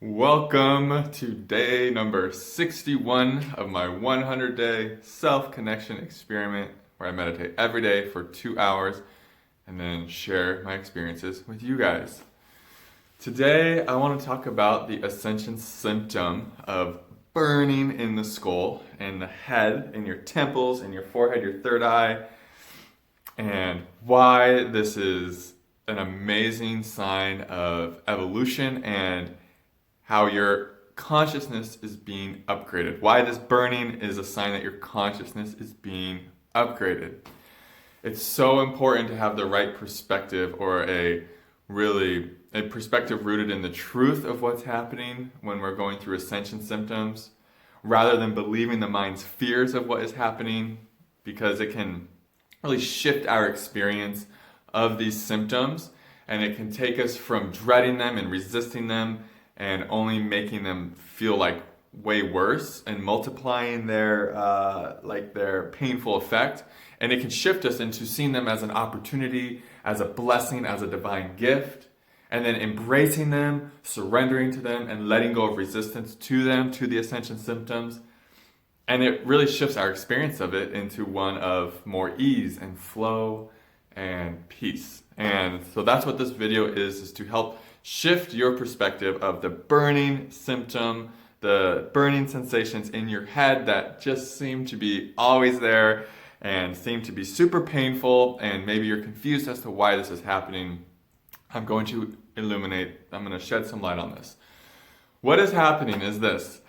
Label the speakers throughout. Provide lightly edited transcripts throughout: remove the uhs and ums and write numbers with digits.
Speaker 1: Welcome to day number 61 of my 100-day self-connection experiment where I meditate every day for 2 hours and then share my experiences with you guys. Today, I want to talk about the Ascension symptom of burning in the skull, in the head, in your temples, in your forehead, your third eye, and why this is an amazing sign of evolution and how your consciousness is being upgraded. Why this burning is a sign that your consciousness is being upgraded. It's so important to have the right perspective, or a perspective rooted in the truth of what's happening when we're going through ascension symptoms, rather than believing the mind's fears of what is happening, because it can really shift our experience of these symptoms, and it can take us from dreading them and resisting them and only making them feel like way worse and multiplying their painful effect. And it can shift us into seeing them as an opportunity, as a blessing, as a divine gift, and then embracing them, surrendering to them, and letting go of resistance to them, to the ascension symptoms. And it really shifts our experience of it into one of more ease and flow and peace. And so that's what this video is to help shift your perspective of the burning symptom, the burning sensations in your head that just seem to be always there and seem to be super painful, and maybe you're confused as to why this is happening. I'm going to shed some light on this. What is happening is this: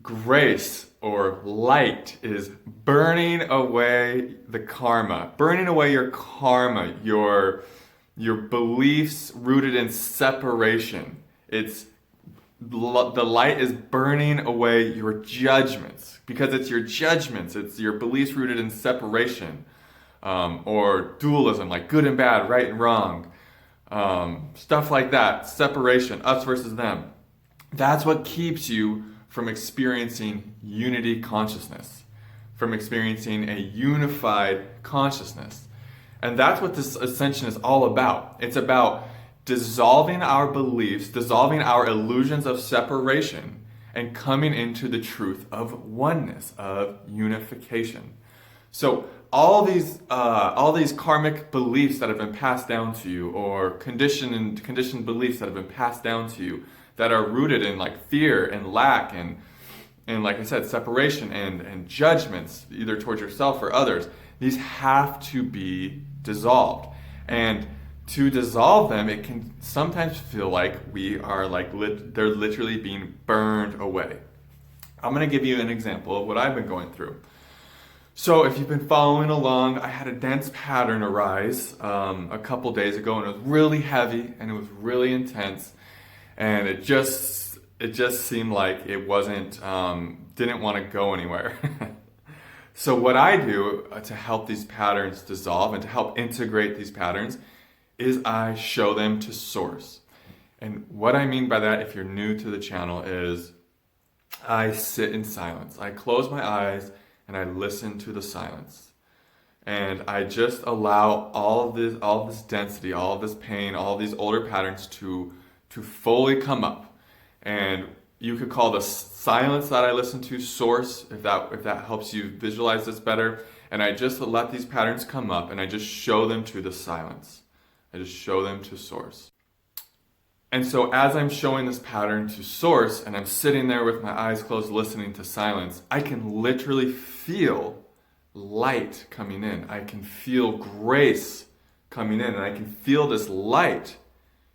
Speaker 1: grace or light is burning away the karma, burning away your karma, your beliefs rooted in separation. The light is burning away your judgments, because it's your judgments, it's your beliefs rooted in separation, or dualism, like good and bad, right and wrong, stuff like that, separation, us versus them. That's what keeps you from experiencing unity consciousness, from experiencing a unified consciousness. And that's what this ascension is all about. It's about dissolving our beliefs, dissolving our illusions of separation, and coming into the truth of oneness, of unification. So all these karmic beliefs that have been passed down to you, or conditioned beliefs that have been passed down to you, that are rooted in like fear and lack and like I said, separation and judgments, either towards yourself or others, these have to be dissolved. And to dissolve them, it can sometimes feel like we are they're literally being burned away. I'm going to give you an example of what I've been going through. So if you've been following along, I had a dense pattern arise a couple days ago, and it was really heavy and it was really intense, and it just seemed like it didn't want to go anywhere. So what I do to help these patterns dissolve and to help integrate these patterns is I show them to source. And what I mean by that, if you're new to the channel, is I sit in silence. I close my eyes and I listen to the silence. And I just allow all this density, all of this pain, all of these older patterns to fully come up. And you could call the silence that I listen to source, if that helps you visualize this better. And I just let these patterns come up and I just show them to the silence. I just show them to source. And so as I'm showing this pattern to source, and I'm sitting there with my eyes closed listening to silence, I can literally feel light coming in. I can feel grace coming in, and I can feel this light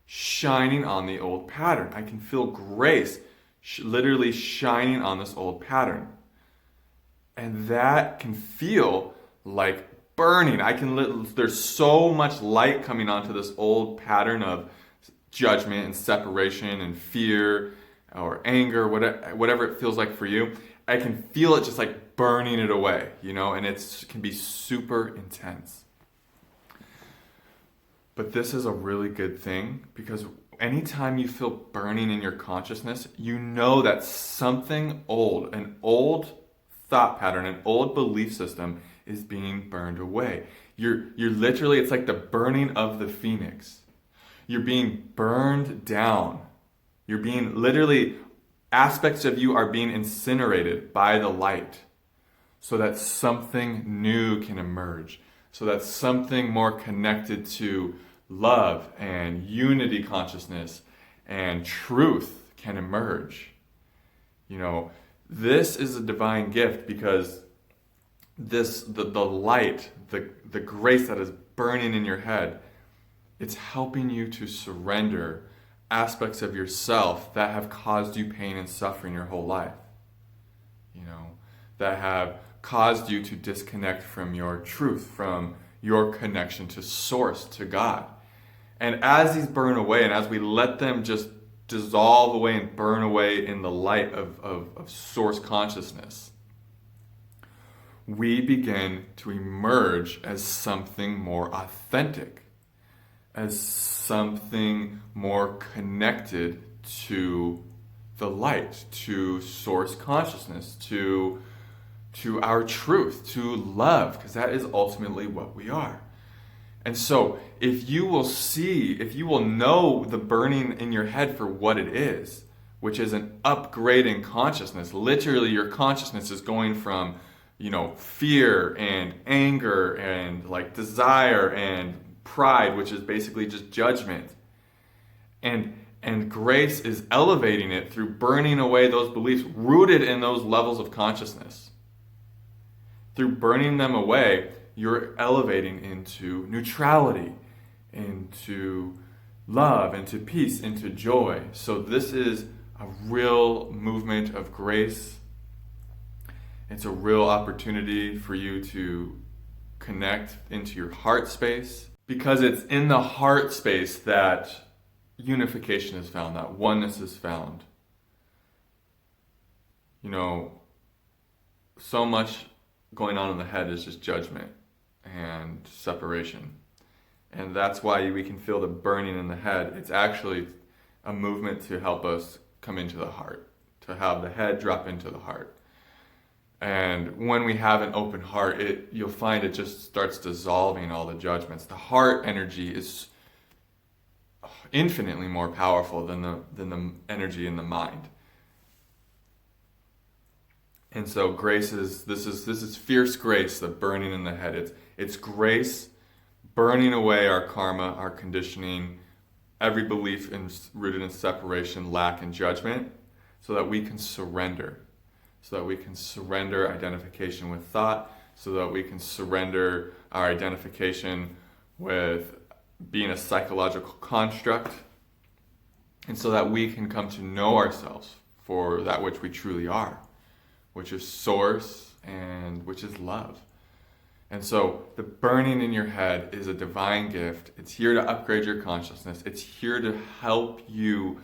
Speaker 1: shining on the old pattern. I can feel grace literally shining on this old pattern. And that can feel like burning. There's so much light coming onto this old pattern of judgment and separation and fear or anger, whatever it feels like for you. I can feel it just like burning it away, and it can be super intense. But this is a really good thing, because anytime you feel burning in your consciousness, you know that something old, an old thought pattern, an old belief system is being burned away. You're literally, it's like the burning of the phoenix. You're being burned down You're being literally, aspects of you are being incinerated by the light so that something new can emerge, so that something more connected to love and unity consciousness and truth can emerge. You know, this is a divine gift because the light, the grace that is burning in your head, it's helping you to surrender aspects of yourself that have caused you pain and suffering your whole life. You know, that have caused you to disconnect from your truth, from your connection to source, to God. And as these burn away, and as we let them just dissolve away and burn away in the light of source consciousness, we begin to emerge as something more authentic, as something more connected to the light, to source consciousness, to our truth, to love, because that is ultimately what we are. And so if you will know the burning in your head for what it is, which is an upgrade in consciousness, literally your consciousness is going from, you know, fear and anger and like desire and pride, which is basically just judgment. And grace is elevating it through burning away those beliefs rooted in those levels of consciousness. Through burning them away, you're elevating into neutrality, into love, into peace, into joy. So this is a real movement of grace. It's a real opportunity for you to connect into your heart space, because it's in the heart space that unification is found, that oneness is found. You know, so much going on in the head is just judgment and separation. And that's why we can feel the burning in the head. It's actually a movement to help us come into the heart, to have the head drop into the heart. And when we have an open heart, you'll find it just starts dissolving all the judgments. The heart energy is infinitely more powerful than the energy in the mind. And so this is fierce grace, the burning in the head. It's grace burning away our karma, our conditioning, every belief rooted in separation, lack, and judgment, so that we can surrender. So that we can surrender identification with thought, so that we can surrender our identification with being a psychological construct, and so that we can come to know ourselves for that which we truly are, which is source and which is love. And so the burning in your head is a divine gift. It's here to upgrade your consciousness. It's here to help you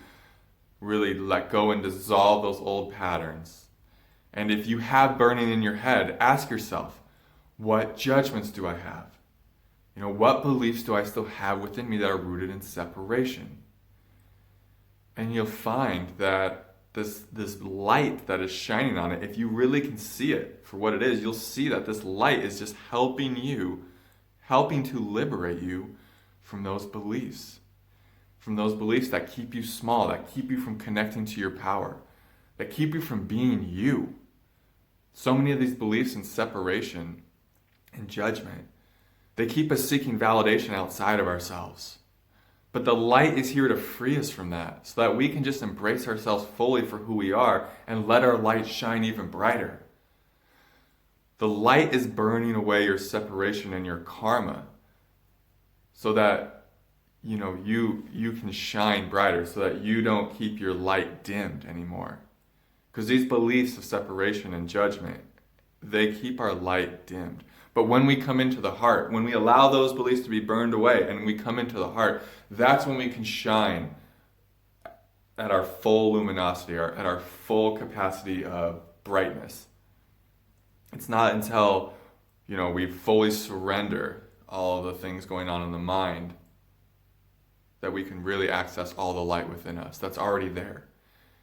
Speaker 1: really let go and dissolve those old patterns. And if you have burning in your head, ask yourself, what judgments do I have? You know, what beliefs do I still have within me that are rooted in separation? And you'll find that this light that is shining on it, if you really can see it for what it is, you'll see that this light is just helping to liberate you from those beliefs that keep you small, that keep you from connecting to your power, that keep you from being you. So many of these beliefs in separation and judgment, they keep us seeking validation outside of ourselves. But the light is here to free us from that, so that we can just embrace ourselves fully for who we are and let our light shine even brighter. The light is burning away your separation and your karma, so that you can shine brighter, so that you don't keep your light dimmed anymore. Because these beliefs of separation and judgment, they keep our light dimmed. But when we come into the heart, when we allow those beliefs to be burned away and we come into the heart, that's when we can shine at our full luminosity, at our full capacity of brightness. It's not until, we fully surrender all of the things going on in the mind that we can really access all the light within us that's already there.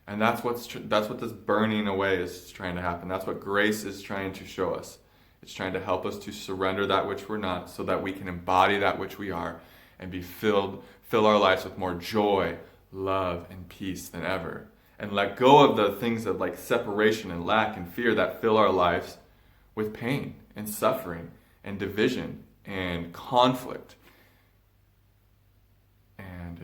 Speaker 1: And that's what this burning away is trying to happen. That's what grace is trying to show us. It's trying to help us to surrender that which we're not, so that we can embody that which we are and fill our lives with more joy, love and peace than ever. And let go of the things of like separation and lack and fear that fill our lives with pain and suffering and division and conflict. And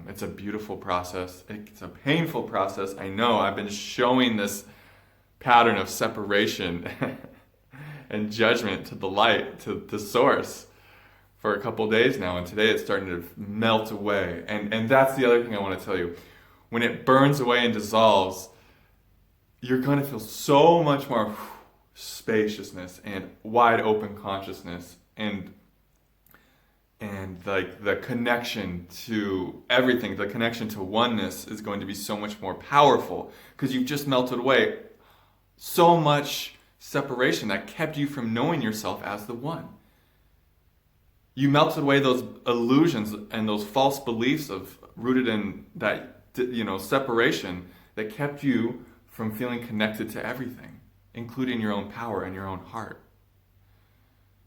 Speaker 1: it's a beautiful process. It's a painful process. I know I've been showing this pattern of separation and judgment to the light, to the source, for a couple days now, and today it's starting to melt away. And that's the other thing I want to tell you. When it burns away and dissolves, you're going to feel so much more spaciousness and wide open consciousness, and like the connection to everything, the connection to oneness is going to be so much more powerful, because you've just melted away so much separation that kept you from knowing yourself as the one. You melted away those illusions and those false beliefs of rooted in that, separation that kept you from feeling connected to everything, including your own power and your own heart.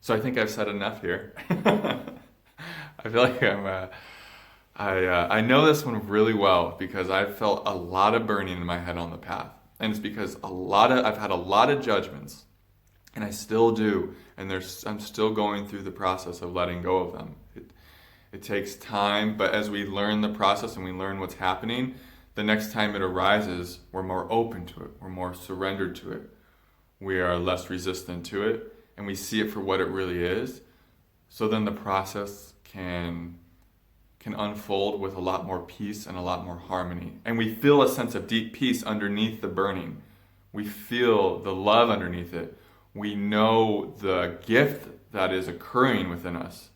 Speaker 1: So I think I've said enough here. I feel like I know this one really well, because I've felt a lot of burning in my head on the path. And it's because I've had a lot of judgments, and I still do. And I'm still going through the process of letting go of them. It takes time, but as we learn the process and we learn what's happening, the next time it arises, we're more open to it. We're more surrendered to it. We are less resistant to it, and we see it for what it really is. So then the process can unfold with a lot more peace and a lot more harmony. And we feel a sense of deep peace underneath the burning. We feel the love underneath it. We know the gift that is occurring within us.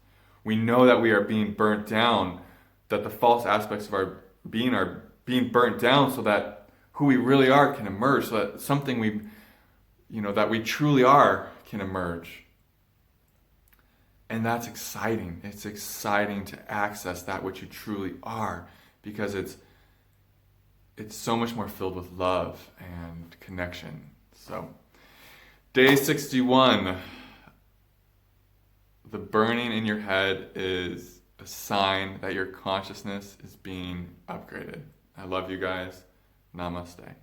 Speaker 1: We know that we are being burnt down, that the false aspects of our being are being burnt down, so that who we really are can emerge, so that something that we truly are can emerge. And that's exciting. It's exciting to access that which you truly are, because it's so much more filled with love and connection. So, day 61, the burning in your head is a sign that your consciousness is being upgraded. I love you guys. Namaste.